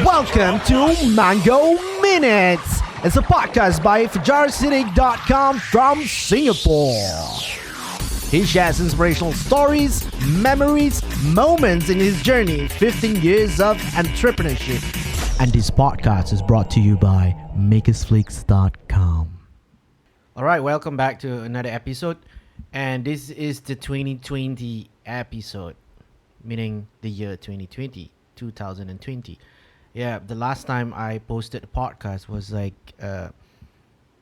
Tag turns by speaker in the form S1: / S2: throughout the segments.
S1: Welcome to Mango Minutes. It's a podcast by FajarCity.com from Singapore. He shares inspirational stories, memories, moments in his journey, 15 years of entrepreneurship. And this podcast is brought to you by Makersflix.com. All right, welcome back to another episode. And this is the 2020 episode, meaning the year 2020, 2020. Yeah, the last time I posted a podcast was it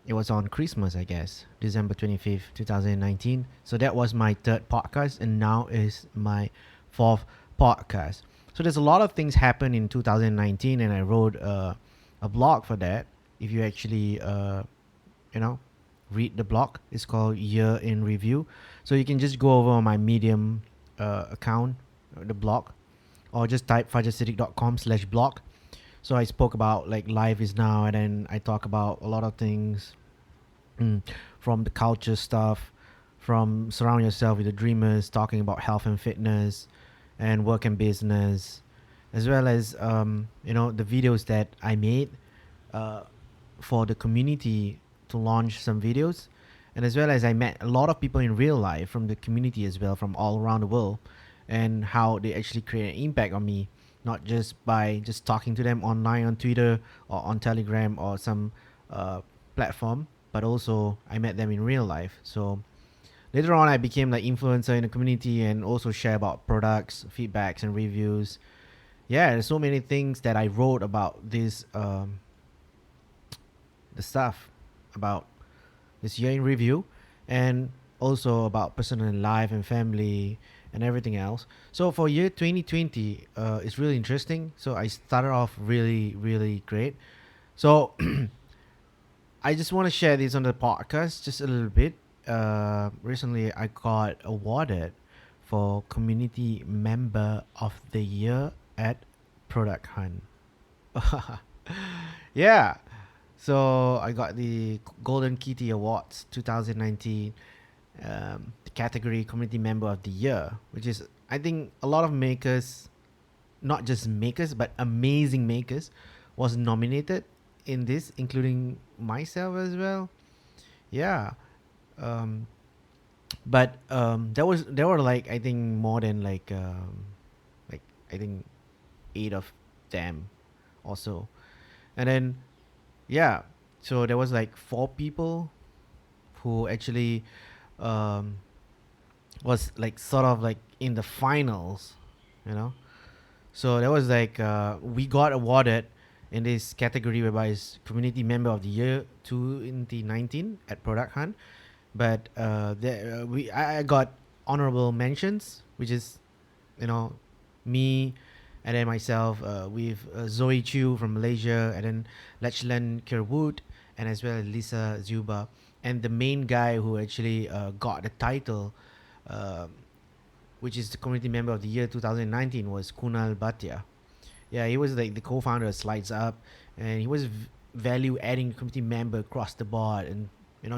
S1: was on Christmas, I guess, December 25th, 2019. So that was my third podcast, and now is my fourth podcast. So there's a lot of things happened in 2019, and I wrote a blog for that. If you actually, read the blog, it's called Year in Review. So you can just go over on my Medium account, the blog, or just type fajarsiddiq.com/blog. So I spoke about like life is now, and then I talk about a lot of things from the culture stuff, from surround yourself with the dreamers, talking about health and fitness and work and business, as well as the videos that I made for the community to launch some videos, and as well as I met a lot of people in real life from the community as well, from all around the world, and how they actually create an impact on me, not just by just talking to them online on Twitter or on Telegram or some platform, but also I met them in real life. So later on, I became like influencer in the community and also share about products, feedbacks, and reviews. Yeah, there's so many things that I wrote about this, the stuff about this year in review, and also about personal life and family and everything else. So for year 2020, it's really interesting. So I started off really, really great. So I just want to share this on the podcast just a little bit. Recently, I got awarded for Community Member of the Year at Product Hunt. Yeah. So I got the Golden Kitty Awards 2019, the category Community Member of the Year, which is, I think, a lot of makers, not just makers, but amazing makers, was nominated in this, including myself as well. Yeah. There were like, I think, more than I think 8 of them also. And then yeah, so there was like 4 people who actually was like sort of like in the finals, you know. So there was like we got awarded in this category whereby it's Community Member of the Year 2019 at Product Hunt. But I got honorable mentions, which is, me, and then myself, with Zoe Chu from Malaysia, and then Lachlan Kerwood, and as well as Lisa Zuba. And the main guy who actually got the title, which is the Community Member of the Year 2019, was Kunal Bhatia. Yeah, he was like the co-founder of Slides Up, and he was value adding community member across the board. And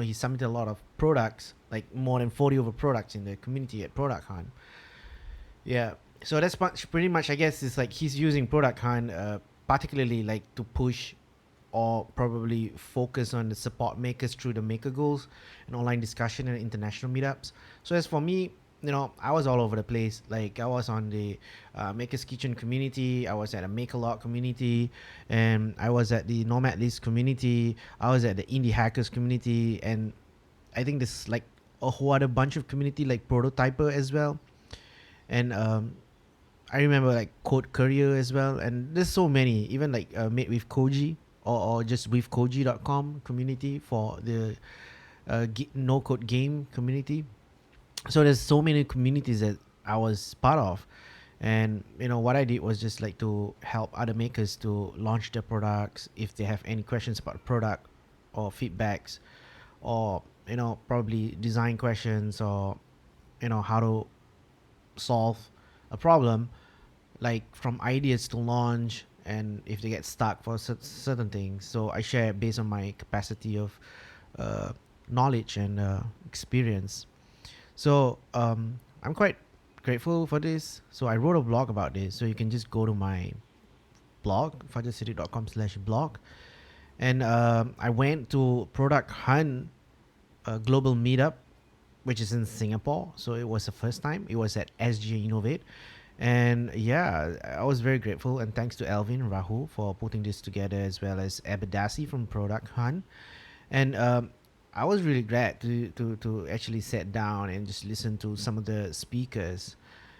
S1: he submitted a lot of products, like more than 40 over products in the community at Product Hunt. Yeah, so that's pretty much, I guess, it's like he's using Product Hunt particularly like to push or probably focus on the support makers through the maker goals and online discussion and international meetups. So as for me, I was all over the place. Like I was on the Makers Kitchen community, I was at a Makerlot community, and I was at the Nomad List community, I was at the Indie Hackers community, and I think there's like a whole other bunch of community like Prototyper as well. And I remember like Code Courier as well, and there's so many, even like Made with Koji, or just with Koji.com community for the no code game community. So there's so many communities that I was part of, and what I did was just like to help other makers to launch their products if they have any questions about the product or feedbacks, or probably design questions, or how to solve a problem, like from ideas to launch, and if they get stuck for certain things. So I share based on my capacity of knowledge and experience. So I'm quite grateful for this. So I wrote a blog about this. So you can just go to my blog, fajarsiddiq.com/blog. And I went to Product Hunt Global Meetup, which is in Singapore. So it was the first time. It was at SG Innovate. And yeah, I was very grateful. And thanks to Alvin and Rahul for putting this together, as well as Abadasi from Product Hunt. And I was really glad to actually sit down and just listen to some of the speakers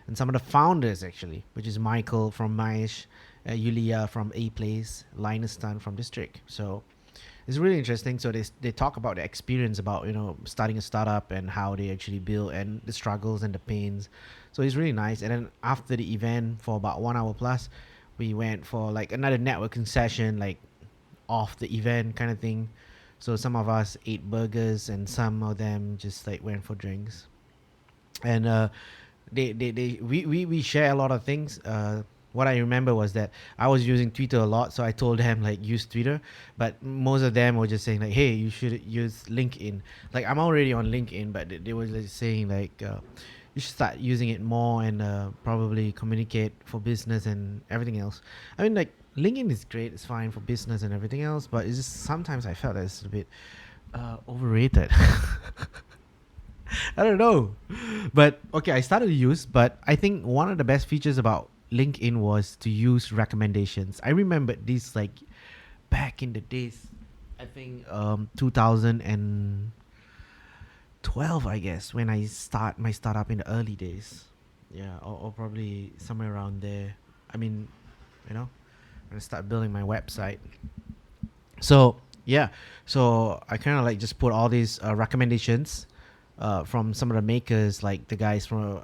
S1: and some of the founders, actually, which is Michael from Maish, Yulia from A Place, Linus Tan from District. So it's really interesting. So they talk about the experience about starting a startup and how they actually build and the struggles and the pains. So it's really nice. And then after the event for about 1 hour plus, we went for like another networking session, like off the event kind of thing. So some of us ate burgers and some of them just like went for drinks. And we share a lot of things. What I remember was that I was using Twitter a lot, so I told them like use Twitter, but most of them were just saying like, hey, you should use LinkedIn. Like I'm already on LinkedIn, but they were just saying like you should start using it more and probably communicate for business and everything else. I mean, like LinkedIn is great, it's fine for business and everything else, but it's just sometimes I felt that it's a bit overrated. I don't know. But okay, I started to use, but I think one of the best features about LinkedIn was to use recommendations. I remember this like back in the days. I think 2012, I guess, when I start my startup in the early days. Yeah, or probably somewhere around there. I mean, when I start building my website. So yeah, so I kind of like just put all these recommendations from some of the makers, like the guys from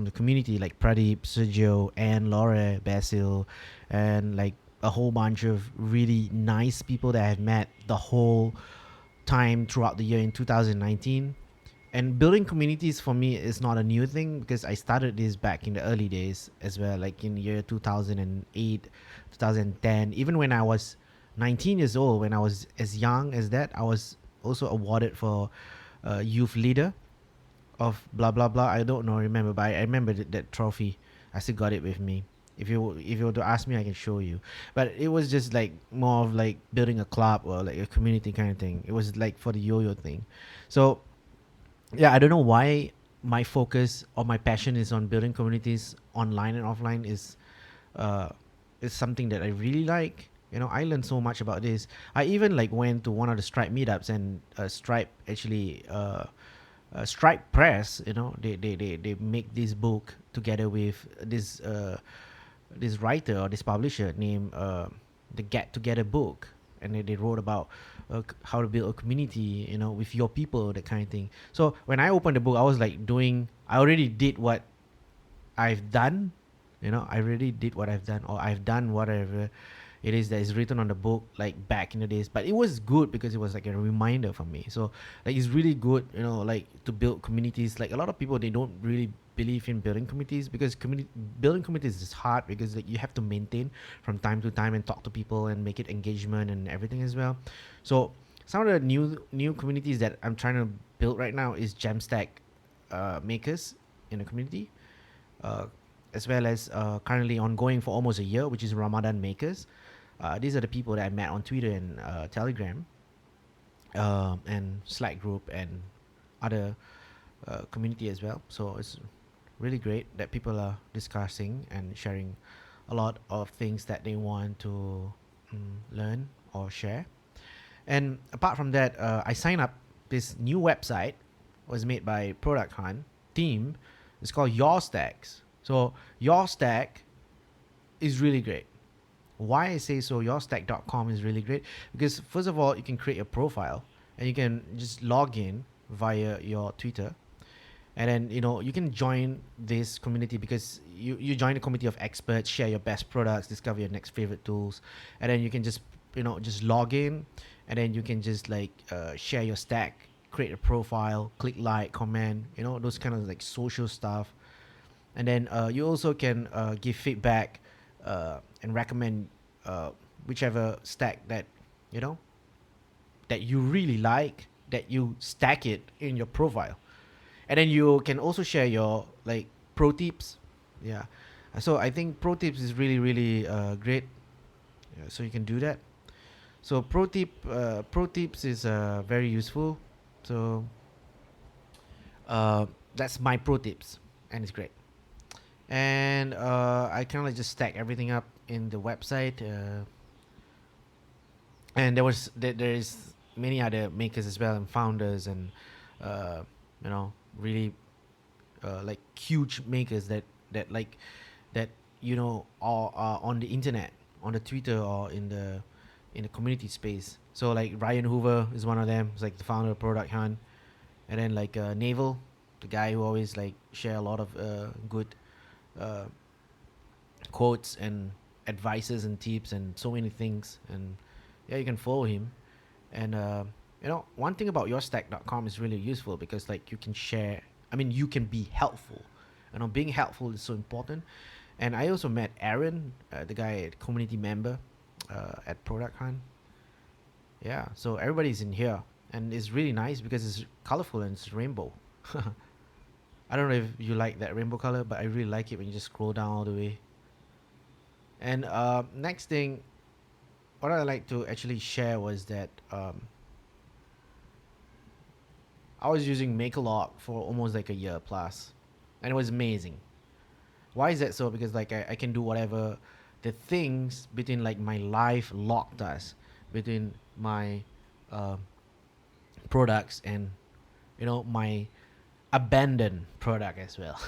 S1: the community, like Pradeep, Sergio, and Laura, Basil, and like a whole bunch of really nice people that I've met the whole time throughout the year in 2019. And building communities for me is not a new thing because I started this back in the early days as well, like in the year 2008, 2010. Even when I was 19 years old, when I was as young as that, I was also awarded for youth leader of blah blah blah. I don't know, remember, but I remember that trophy. I still got it with me. If you were to ask me, I can show you. But it was just like more of like building a club or like a community kind of thing. It was like for the yo-yo thing. So yeah, I don't know why my focus or my passion is on building communities online and offline uh is something that I really like. I learned so much about this. I even like went to one of the Stripe meetups, and Stripe actually Stripe Press, they make this book together with this writer or this publisher named the Get Together book, and they wrote about how to build a community, with your people, that kind of thing. So when I opened the book, I was like I already did what I've done, I already did what I've done, or I've done whatever it is that is written on the book, like back in the days. But it was good because it was like a reminder for me. So like it's really good, like to build communities. Like a lot of people, they don't really believe in building communities because building communities is hard because like you have to maintain from time to time and talk to people and make it engagement and everything as well. So some of the new communities that I'm trying to build right now is Jamstack makers in the community, uh, as well as currently ongoing for almost a year, which is Ramadan makers. These are the people that I met on Twitter and Telegram, and Slack group and other community as well. So it's really great that people are discussing and sharing a lot of things that they want to learn or share. And apart from that, I signed up this new website was made by Product Hunt team. It's called Your Stacks. So Your Stack is really great. Why I say so, yourstack.com is really great because first of all, you can create a profile and you can just log in via your Twitter, and then you can join this community because you join a community of experts, share your best products, discover your next favorite tools, and then you can just log in, and then you can just like share your stack, create a profile, click like, comment, those kind of like social stuff. And then you also can give feedback and recommend whichever stack that you know that you really like, that you stack it in your profile. And then you can also share your like pro tips. Yeah, so I think pro tips is really really great. So you can do that. So pro tips is very useful. So that's my pro tips, and it's great. And I kind of like just stack everything up in the website. And there is many other makers as well, and founders, and uh, you know, really like huge makers that like that are on the internet, on the Twitter, or in the community space. So like Ryan Hoover is one of them. He's like the founder of Product Hunt. And then like Naval, the guy who always like share a lot of good uh, quotes and advices and tips and so many things. And yeah, you can follow him. And one thing about yourstack.com is really useful because like you can share. I mean, you can be helpful. Being helpful is so important. And I also met Aaron, the guy, community member at Product Hunt. Yeah, so everybody's in here, and it's really nice because it's colorful and it's rainbow. I don't know if you like that rainbow color, but I really like it when you just scroll down all the way. And next thing, what I like to actually share was that I was using Makerlog for almost like a year plus, and it was amazing. Why is that so? Because like I can do whatever the things between like my live log does, between my uh, products and my abandoned product as well.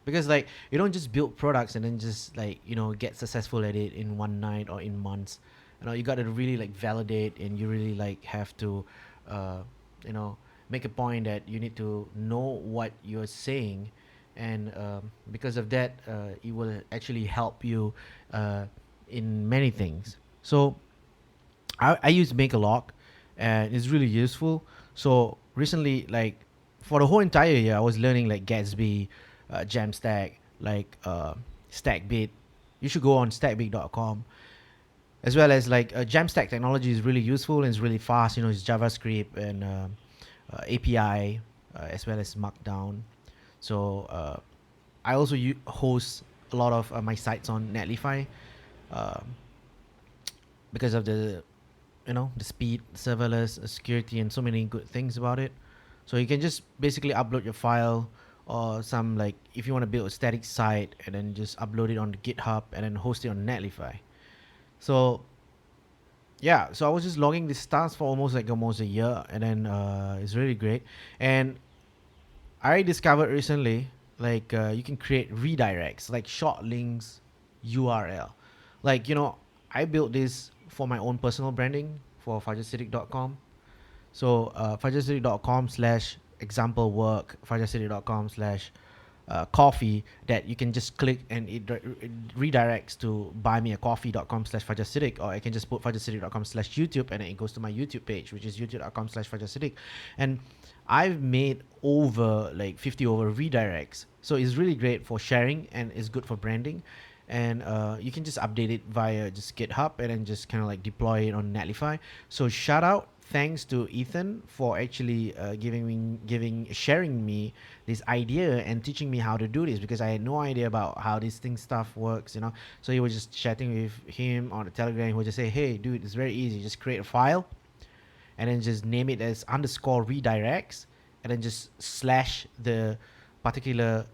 S1: Because like you don't just build products and then just like get successful at it in one night or in months. You got to really like validate, and you really like have to uh, you know make a point that you need to know what you're saying. And because of that, it will actually help you in many things. So I use Makerlog, and it's really useful. So recently, like for the whole entire year, I was learning like Gatsby, Jamstack, like Stackbit. You should go on stackbit.com, as well as like Jamstack technology is really useful and it's really fast. It's JavaScript and API, as well as Markdown. So I also host a lot of my sites on Netlify, um, because of the speed, serverless, security, and so many good things about it. So you can just basically upload your file, or some, like, if you want to build a static site and then just upload it on the GitHub and then host it on Netlify. So yeah, so I was just logging this tasks for almost a year, and then it's really great. And I discovered recently, like, you can create redirects, like short links, URL. Like, I built this for my own personal branding for fajarsiddiq.com. So fajarsiddiq.com slash example work, fajarsiddiq.com slash coffee, that you can just click and it redirects to buymeacoffee.com slash fajarsiddiq, or I can just put fajarsiddiq.com slash YouTube, and then it goes to my YouTube page, which is youtube.com slash fajarsiddiq. And I've made over like 50 over redirects. So it's really great for sharing, and it's good for branding. And you can just update it via just GitHub, and then just kind of like deploy it on Netlify. So shout out, thanks to Ethan for actually sharing me this idea and teaching me how to do this, because I had no idea about how this thing stuff works. So he was just chatting with him on the Telegram. He would just say, "Hey, dude, it's very easy. Just create a file, and then just name it as underscore redirects, and then just slash the particular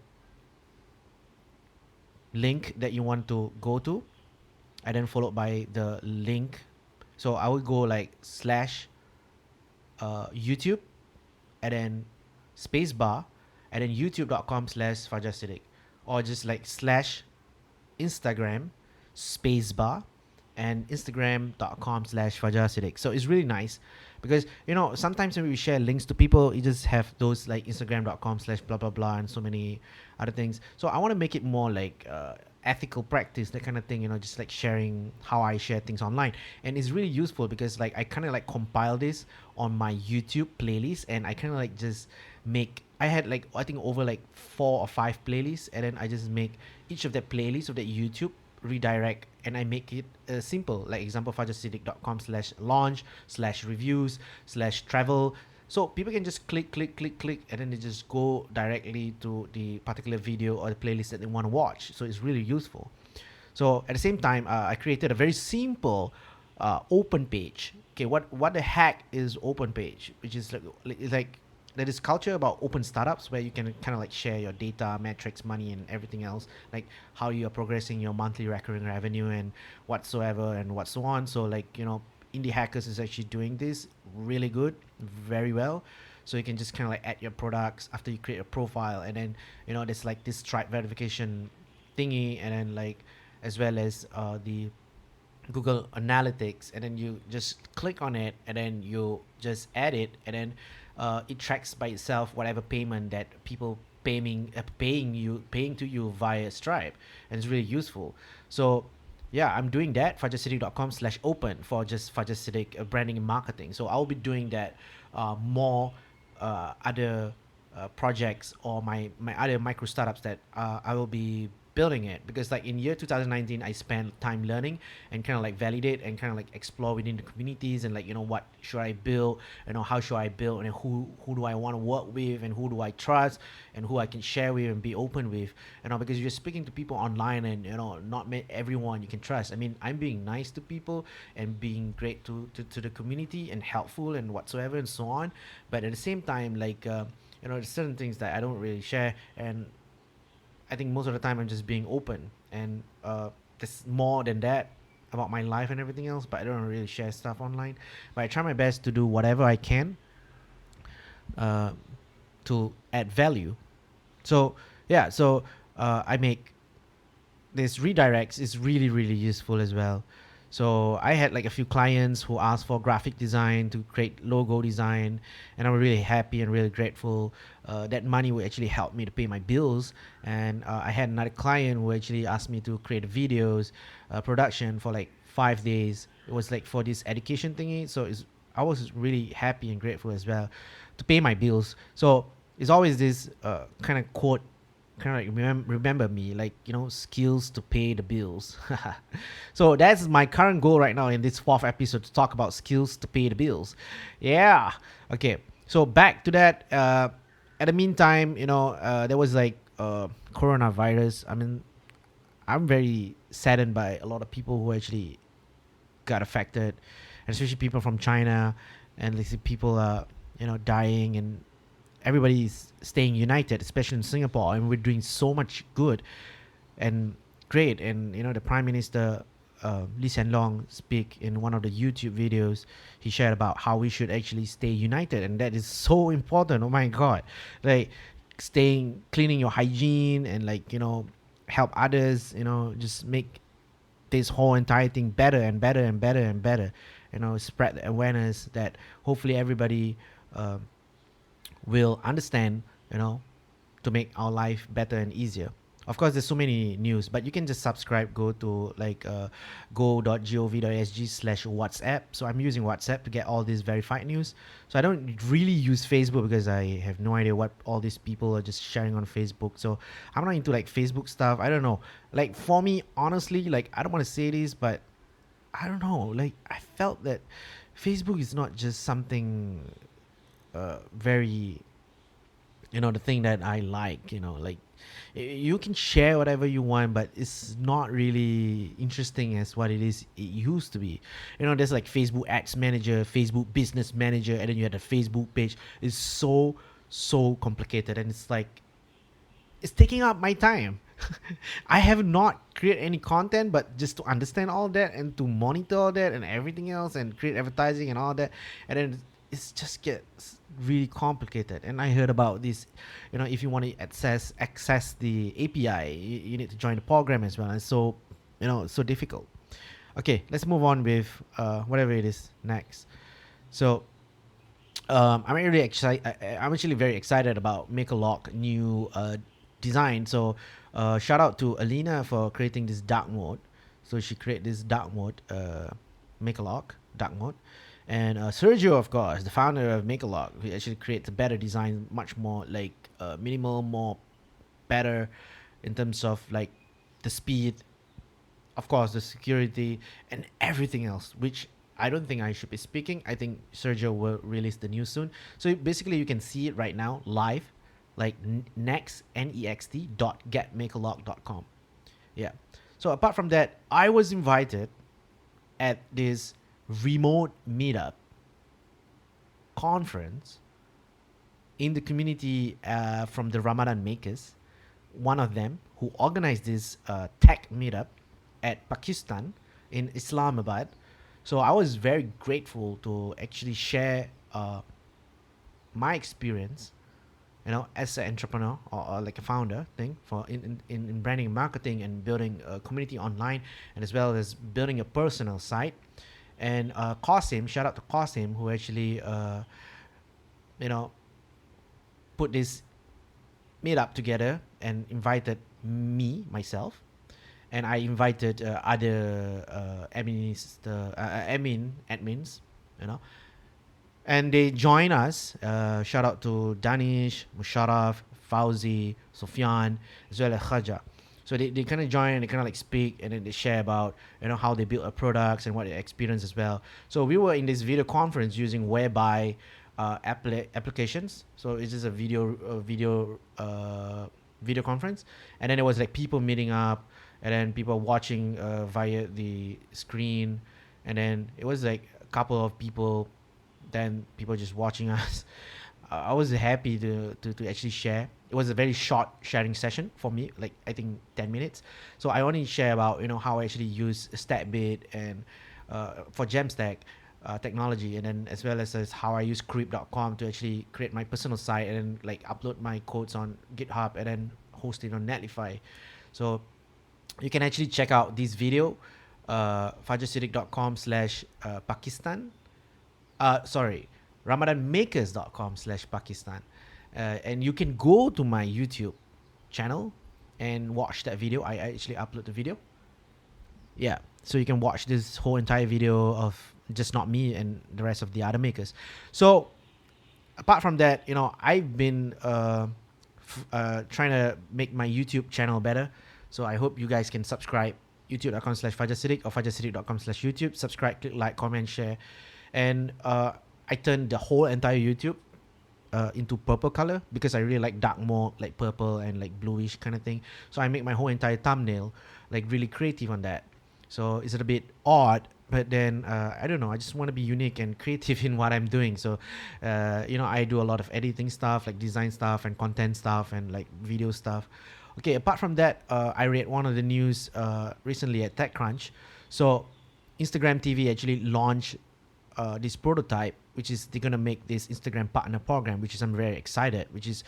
S1: link that you want to go to, and then followed by the link." So I would go like slash YouTube, and then spacebar, and then youtube.com slash fajarsiddiq, or just like slash Instagram spacebar, and instagram.com slash fajarsiddiq. So it's really nice, because sometimes when we share links to people, you just have those like instagram.com slash blah blah blah and so many other things. So I want to make it more like ethical practice, that kind of thing, just like sharing how I share things online. And it's really useful because like I kind of like compile this on my YouTube playlist, and I kind of like just I had like, I think, over like 4 or 5 playlists, and then I just make each of the playlists of that YouTube redirect, and I make it simple, like example fajarsiddiq.com slash launch slash reviews slash travel. So people can just click, and then they just go directly to the particular video or the playlist that they want to watch. So it's really useful. So at the same time, I created a very simple open page. Okay, what the heck is open page? Which is like there is culture about open startups where you can kind of like share your data, metrics, money, and everything else, like how you are progressing your monthly recurring revenue and whatsoever and what so on. So like Indie Hackers is actually doing this really good, very well. So you can just kind of like add your products after you create a profile, and then there's like this Stripe verification thingy, and then like as well as the Google Analytics, and then you just click on it, and then you just add it, and then it tracks by itself whatever payment that people paying to you via Stripe, and it's really useful. So yeah, I'm doing that. Fajarsiddiq.com/open for just Fajar Siddiq branding and marketing. So I'll be doing that more other projects or my other micro startups that I will be building it, because like in year 2019 I spent time learning and kind of like validate and kind of like explore within the communities, and like what should I build, how should I build, and who do I want to work with, and who do I trust, and who I can share with and be open with, because you're speaking to people online, and not everyone you can trust. I mean, I'm being nice to people and being great to the community and helpful and whatsoever and so on, but at the same time, like there's certain things that I don't really share, and I think most of the time I'm just being open, and there's more than that about my life and everything else, but I don't really share stuff online. But I try my best to do whatever I can uh, to add value. So yeah, so I make this redirects is really really useful as well. So I had like a few clients who asked for graphic design to create logo design, and I'm really happy and really grateful. That money would actually help me to pay my bills. And I had another client who actually asked me to create videos production for like 5 days. It was like for this education thingy. So I was really happy and grateful as well to pay my bills. So it's always this kind of quote, kind of like remember me, like skills to pay the bills. So that's my current goal right now in this fourth episode, to talk about skills to pay the bills. Yeah. Okay, so back to that. At the meantime, there was like coronavirus. I mean, I'm very saddened by a lot of people who actually got affected, and especially people from China, and they see people dying, and everybody's staying united, especially in Singapore, and we're doing so much good and great. And the Prime Minister Lee Hsien Loong speak in one of the YouTube videos. He shared about how we should actually stay united, and that is so important. Oh my God, like cleaning your hygiene, and like help others. Just make this whole entire thing better and better and better and better. Spread the awareness that hopefully everybody will understand, to make our life better and easier. Of course, there's so many news, but you can just subscribe. Go to like go.gov.sg/WhatsApp. So I'm using WhatsApp to get all these verified news. So I don't really use Facebook because I have no idea what all these people are just sharing on Facebook. So I'm not into like Facebook stuff. I don't know. Like for me, honestly, like I don't want to say this, but I don't know. Like I felt that Facebook is not just something very the thing that I like, like you can share whatever you want, but it's not really interesting as what it used to be. There's like Facebook Ads Manager, Facebook Business Manager, and then you had a Facebook page. It's so complicated, and it's like it's taking up my time. I have not created any content, but just to understand all that and to monitor all that and everything else and create advertising and all that, and then it's just gets really complicated. And I heard about this, if you want to access the API, you need to join the program as well. And so, it's so difficult. Okay, let's move on with whatever it is next. So I'm really excited. I'm actually very excited about MakerLock new design. So shout out to Alina for creating this dark mode. So she created this dark mode, MakerLock dark mode. And Sergio, of course, the founder of MakerLock, who actually creates a better design, much more like minimal, more better in terms of like the speed, of course, the security and everything else, which I don't think I should be speaking. I think Sergio will release the news soon. So basically, you can see it right now live, like next, next.getmakerlock.com. Yeah. So apart from that, I was invited at this remote meetup conference in the community from the Ramadan makers. One of them who organized this tech meetup at Pakistan in Islamabad. So I was very grateful to actually share my experience, as an entrepreneur or like a founder thing for in branding and marketing and building a community online, and as well as building a personal site. And Qasim, shout out to Qasim, who actually you know put this meetup together and invited me myself, and I invited other admins, you know, and they join us. Shout out to Danish, Musharraf, Fauzi, Sufyan, as well as Khaja. So they kind of join and they kind of like speak, and then they share about how they build a products and what they experience as well. So we were in this video conference using whereby applications. So it's just a video conference, and then it was like people meeting up, and then people watching via the screen, and then it was like a couple of people, then people just watching us. I was happy to actually share. It was a very short sharing session for me, like I think 10 minutes. So I only share about how I actually use StatBit and for Jamstack technology, and then as well as how I use Creep.com to actually create my personal site and then like upload my codes on GitHub and then host it on Netlify. So you can actually check out this video, fajarsiddiq.com/Pakistan. ramadanmakers.com/Pakistan. And you can go to my YouTube channel and watch that video. I actually upload the video. Yeah, so you can watch this whole entire video of just not me and the rest of the other makers. So apart from that, I've been trying to make my YouTube channel better. So I hope you guys can subscribe, youtube.com/fajarsiddiq or fajarsiddiq.com/YouTube. Subscribe, click like, comment, share. And I turned the whole entire YouTube into purple color because I really like dark mode, like purple and like bluish kind of thing. So I make my whole entire thumbnail like really creative on that. So it's a bit odd, but then I don't know, I just want to be unique and creative in what I'm doing. So I do a lot of editing stuff, like design stuff and content stuff and like video stuff. Okay, apart from that, I read one of the news recently at TechCrunch. So Instagram TV actually launched this prototype, which is they're gonna make this Instagram partner program, which is I'm very excited, which is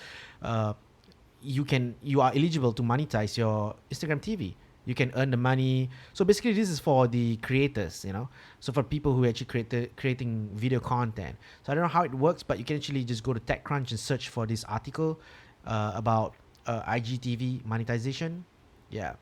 S1: you are eligible to monetize your Instagram TV. You can earn the money. So basically this is for the creators, so for people who actually creating video content. So I don't know how it works, but you can actually just go to TechCrunch and search for this article about IGTV monetization. Yeah.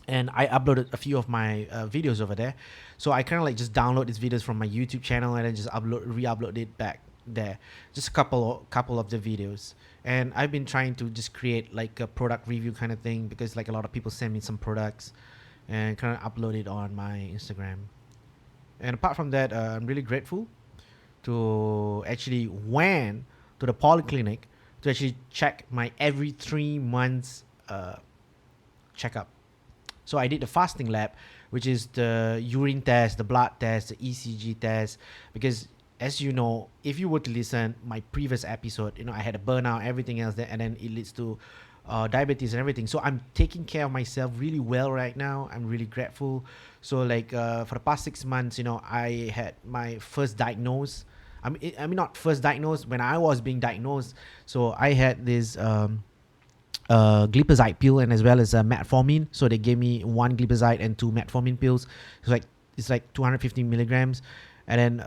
S1: And I uploaded a few of my videos over there. So I kind of like just download these videos from my YouTube channel and then just re-upload it back there. Just a couple of the videos. And I've been trying to just create like a product review kind of thing, because like a lot of people send me some products and kind of upload it on my Instagram. And apart from that, I'm really grateful to actually went to the polyclinic to actually check my every 3 months checkup. So I did the fasting lab, which is the urine test, the blood test, the ECG test, because as you know, if you were to listen my previous episode, I had a burnout, everything else, and then it leads to diabetes and everything. So I'm taking care of myself really well right now. I'm really grateful. So like for the past 6 months, I had my first diagnosis. I mean not first diagnosed, when I was being diagnosed. So I had this glipizide pill and as well as metformin. So they gave me 1 glipizide and 2 metformin pills. It's like 250 milligrams, and then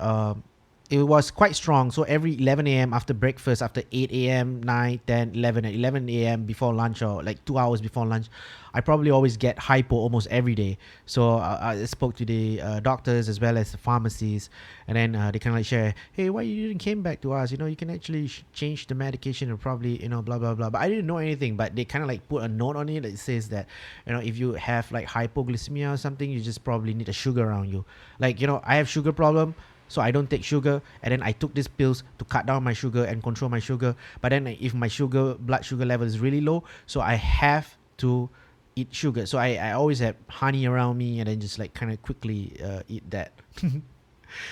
S1: it was quite strong. So every 11 a.m. after breakfast, after 8 a.m., 9, 10, 11, at 11 a.m. before lunch, or like 2 hours before lunch, I probably always get hypo almost every day. So I spoke to the doctors as well as the pharmacies, and then they kind of like share, hey, why you didn't came back to us? You can actually change the medication and probably, blah, blah, blah. But I didn't know anything, but they kind of like put a note on it that says that, if you have like hypoglycemia or something, you just probably need a sugar around you. Like, I have sugar problem. So I don't take sugar, and then I took these pills to cut down my sugar and control my sugar. But then if my blood sugar level is really low, so I have to eat sugar. So I always have honey around me, and then just like kind of quickly eat that.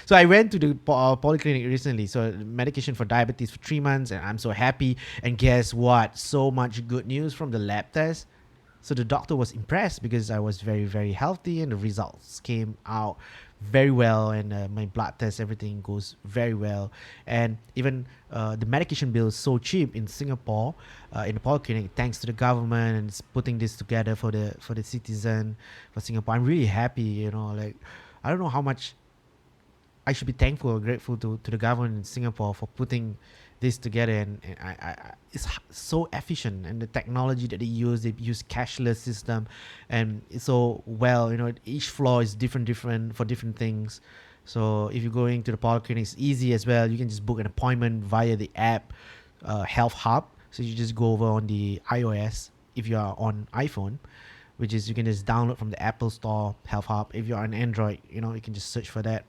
S1: So I went to the polyclinic recently. So medication for diabetes for 3 months, and I'm so happy. And guess what? So much good news from the lab test. So the doctor was impressed because I was very, very healthy, and the results came out very well, and my blood test, everything goes very well. And even the medication bill is so cheap in Singapore, in the polyclinic, thanks to the government, and it's putting this together for the citizen for Singapore. I'm really happy, like I don't know how much I should be thankful or grateful to the government in Singapore for putting this together, and it's so efficient, and the technology that they use cashless system, and it's so well, each floor is different for different things. So if you're going to the polyclinic, it's easy as well. You can just book an appointment via the app, Health Hub. So you just go over on the iOS if you are on iPhone, which is you can just download from the Apple Store, Health Hub. If you're on Android, you can just search for that.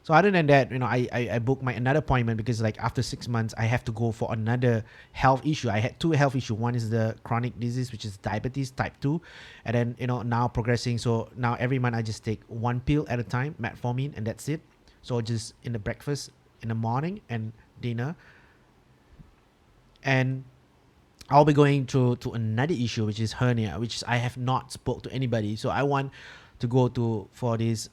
S1: So other than that, I booked my another appointment because like after 6 months, I have to go for another health issue. I had two health issues. One is the chronic disease, which is diabetes type 2. And then, now progressing. So now every month I just take one pill at a time, metformin, and that's it. So just in the breakfast, in the morning, and dinner. And I'll be going to another issue, which is hernia, which I have not spoke to anybody. So I want to go for this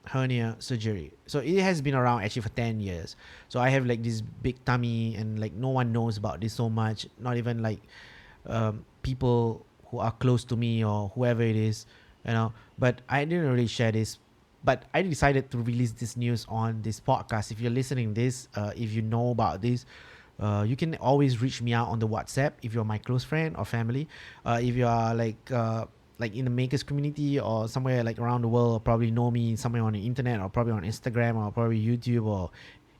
S1: hernia surgery. So it has been around actually for 10 years. So I have like this big tummy, and like no one knows about this so much, not even like people who are close to me or whoever it is, but I didn't really share this. But I decided to release this news on this podcast. If you're listening this, if you know about this, you can always reach me out on the WhatsApp if you're my close friend or family. If you are like in the makers community or somewhere like around the world, or probably know me somewhere on the internet, or probably on Instagram, or probably YouTube, or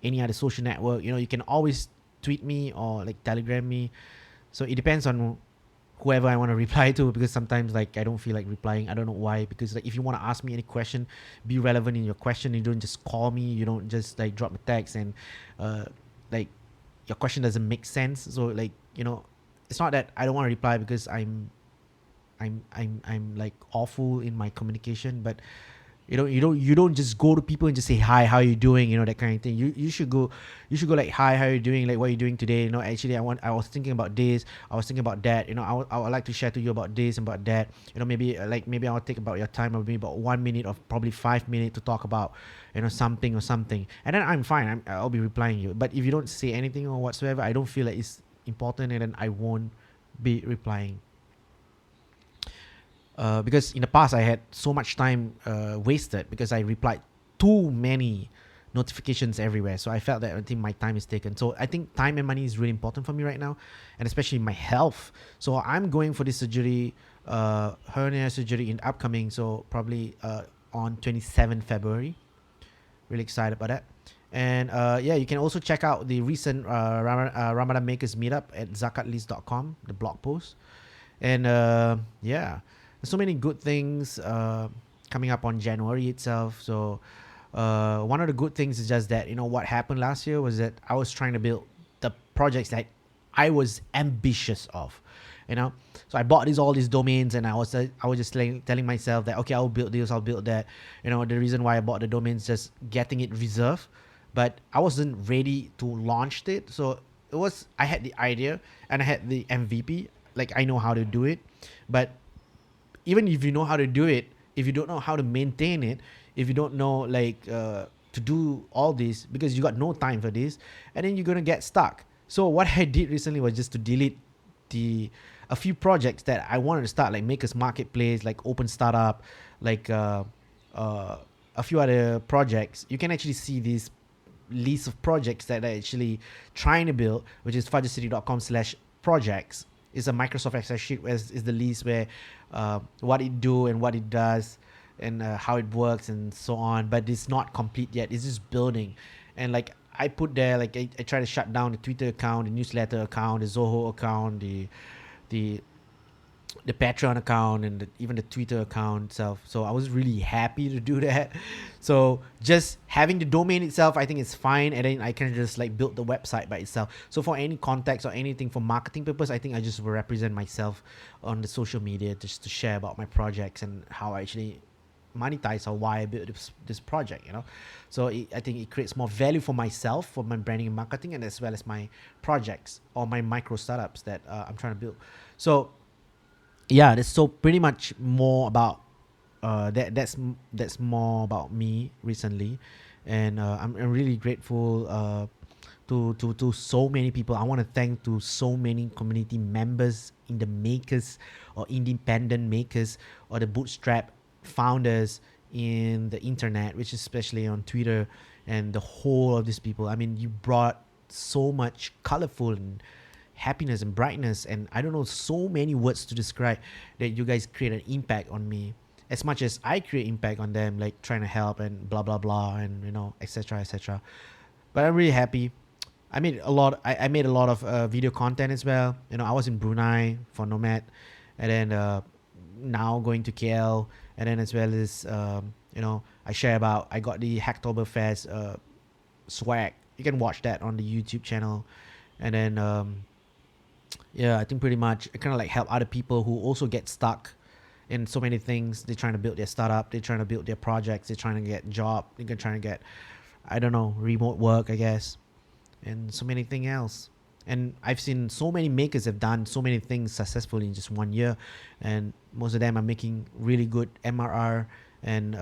S1: any other social network, you can always tweet me or like telegram me. So it depends on whoever I want to reply to, because sometimes like I don't feel like replying. I don't know why, because like if you want to ask me any question, be relevant in your question. You don't just call me, you don't just like drop a text and like your question doesn't make sense. So like, it's not that I don't want to reply because I'm like awful in my communication, but you don't just go to people and just say hi, how are you doing, that kind of thing. You should go like, hi, how are you doing, like what are you doing today, actually I was thinking about this, I was thinking about that, I would like to share to you about this and about that, maybe I'll take about your time, or maybe about 1 minute or probably 5 minutes to talk about something or something, and then I'm fine, I'll be replying you. But if you don't say anything or whatsoever, I don't feel like it's important, and then I won't be replying. Because in the past I had so much time wasted because I replied too many notifications everywhere. So I felt that I think my time is taken. So I think time and money is really important for me right now, and especially my health. So I'm going for this surgery, hernia surgery in upcoming. So probably on 27th February. Really excited about that. And you can also check out the recent Ramadan Makers meetup at zakatlist.com, the blog post. And so many good things coming up on January itself. So one of the good things is just that, what happened last year was that I was trying to build the projects that I was ambitious of, so I bought all these domains, and I was just telling myself that, okay, I'll build this, I'll build that. The reason why I bought the domains, just getting it reserved, but I wasn't ready to launch it. So I had the idea and I had the MVP, like I know how to do it, but even if you know how to do it, if you don't know how to maintain it, if you don't know to do all this, because you got no time for this, and then you're gonna get stuck. So what I did recently was just to delete a few projects that I wanted to start, like Makers Marketplace, like Open Startup, like a few other projects. You can actually see this list of projects that I'm actually trying to build, which is fudgercity.com/projects. It's a Microsoft Excel sheet, where is the list where what it do and what it does, and how it works and so on. But it's not complete yet. It's just building. And like I put there, like I try to shut down the Twitter account, the newsletter account, the Zoho account, the the Patreon account and even the Twitter account itself. So I was really happy to do that. So just having the domain itself, I think it's fine, and then I can just like build the website by itself. So for any context or anything for marketing purpose, I think I just will represent myself on the social media just to share about my projects and how I actually monetize or why I built this project, So I think it creates more value for myself, for my branding and marketing, and as well as my projects or my micro startups that I'm trying to build. So yeah, that's so pretty much more about that's more about me recently, and I'm really grateful to so many people. I want to thank to so many community members in the makers or independent makers or the bootstrap founders in the internet, which is especially on Twitter, and the whole of these people. I mean, you brought so much colorful and happiness and brightness, and I don't know, so many words to describe that you guys create an impact on me as much as I create impact on them, like trying to help and blah blah blah, and etc etc. But I'm really happy. I made a lot of video content as well. I was in Brunei for Nomad, and then now going to KL, and then as well as I share about I got the Hacktoberfest swag. You can watch that on the YouTube channel, and then yeah, I think pretty much it kind of like help other people who also get stuck in so many things. They're trying to build their startup, they're trying to build their projects, they're trying to get job, they're trying to get, I don't know, remote work, I guess, and so many things else. And I've seen so many makers have done so many things successfully in just 1 year, and most of them are making really good MRR and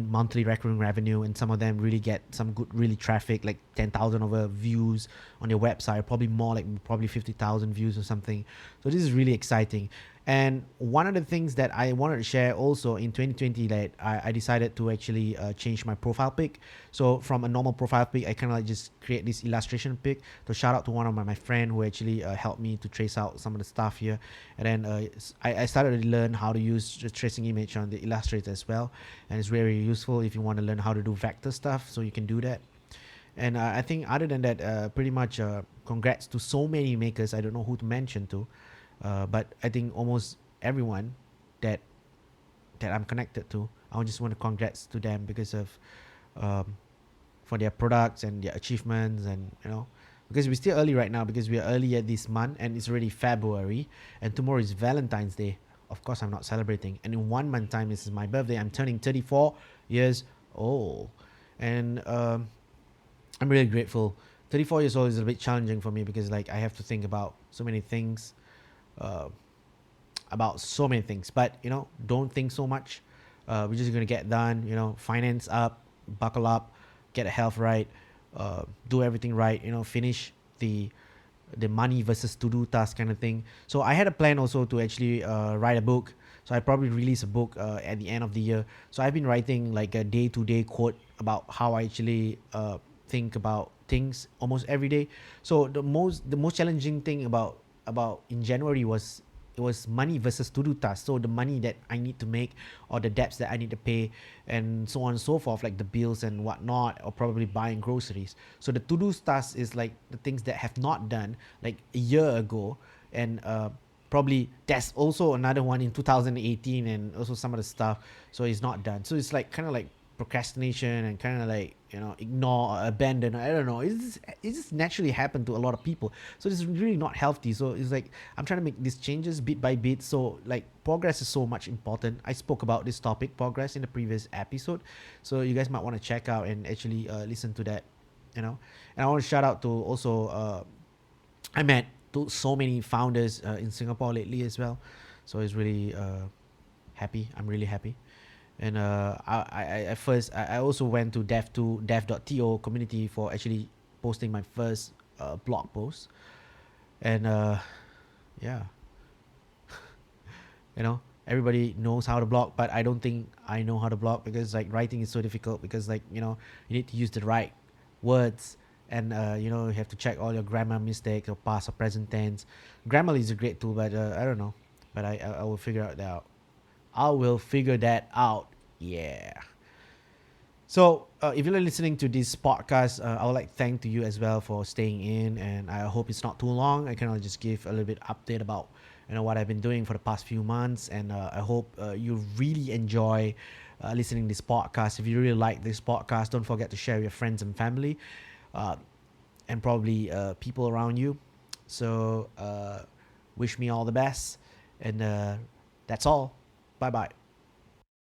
S1: monthly recurring revenue, and some of them really get some good really traffic, like 10,000 over views on your website, probably more, like probably 50,000 views or something. So this is really exciting. And one of the things that I wanted to share also in 2020, that I decided to actually change my profile pic. So from a normal profile pic, I kind of like just create this illustration pic. So shout out to one of my friend who actually helped me to trace out some of the stuff here. And then I started to learn how to use the tracing image on the Illustrator as well. And it's very useful if you want to learn how to do vector stuff, so you can do that. And I think other than that, pretty much congrats to so many makers. I don't know who to mention to. But I think almost everyone that I'm connected to, I just want to congrats to them because of for their products and their achievements, and because we're still early right now, because we are early at this month and it's already February, and tomorrow is Valentine's Day. Of course, I'm not celebrating, and in 1 month time, this is my birthday. I'm turning 34 years old, and I'm really grateful. 34 years old is a bit challenging for me because like I have to think about so many things. About so many things, but don't think so much. We're just gonna get done, finance up, buckle up, get a health right, do everything right, finish the money versus to-do task kind of thing. So I had a plan also to actually write a book. So I probably release a book at the end of the year. So I've been writing like a day-to-day quote about how I actually think about things almost every day. So the most challenging thing about in January was it was money versus to-do tasks. So the money that I need to make, or the debts that I need to pay, and so on and so forth, like the bills and whatnot, or probably buying groceries. So the to-do tasks is like the things that have not done like a year ago, and probably that's also another one in 2018, and also some of the stuff. So it's not done. So it's like kind of like procrastination and kind of like ignore or abandon. I don't know, it just naturally happened to a lot of people. So it's really not healthy. So it's like I'm trying to make these changes bit by bit. So like progress is so much important. I spoke about this topic, progress, in the previous episode, so you guys might want to check out and actually listen to that. And I want to shout out to also I met to so many founders in Singapore lately as well. So it's really happy. I'm really happy. And I at first I also went to dev.to community for actually posting my first blog post. And yeah, everybody knows how to blog, but I don't think I know how to blog, because like writing is so difficult, because like you need to use the right words, and you have to check all your grammar mistakes or past or present tense. Grammarly is a great tool, but I don't know, but I will figure it out. I will figure that out. Yeah. So if you're listening to this podcast, I would like to thank to you as well for staying in, and I hope it's not too long. I can just give a little bit update about what I've been doing for the past few months, and I hope you really enjoy listening to this podcast. If you really like this podcast, don't forget to share with your friends and family, uh, and probably people around you. So wish me all the best, and that's all. Bye bye.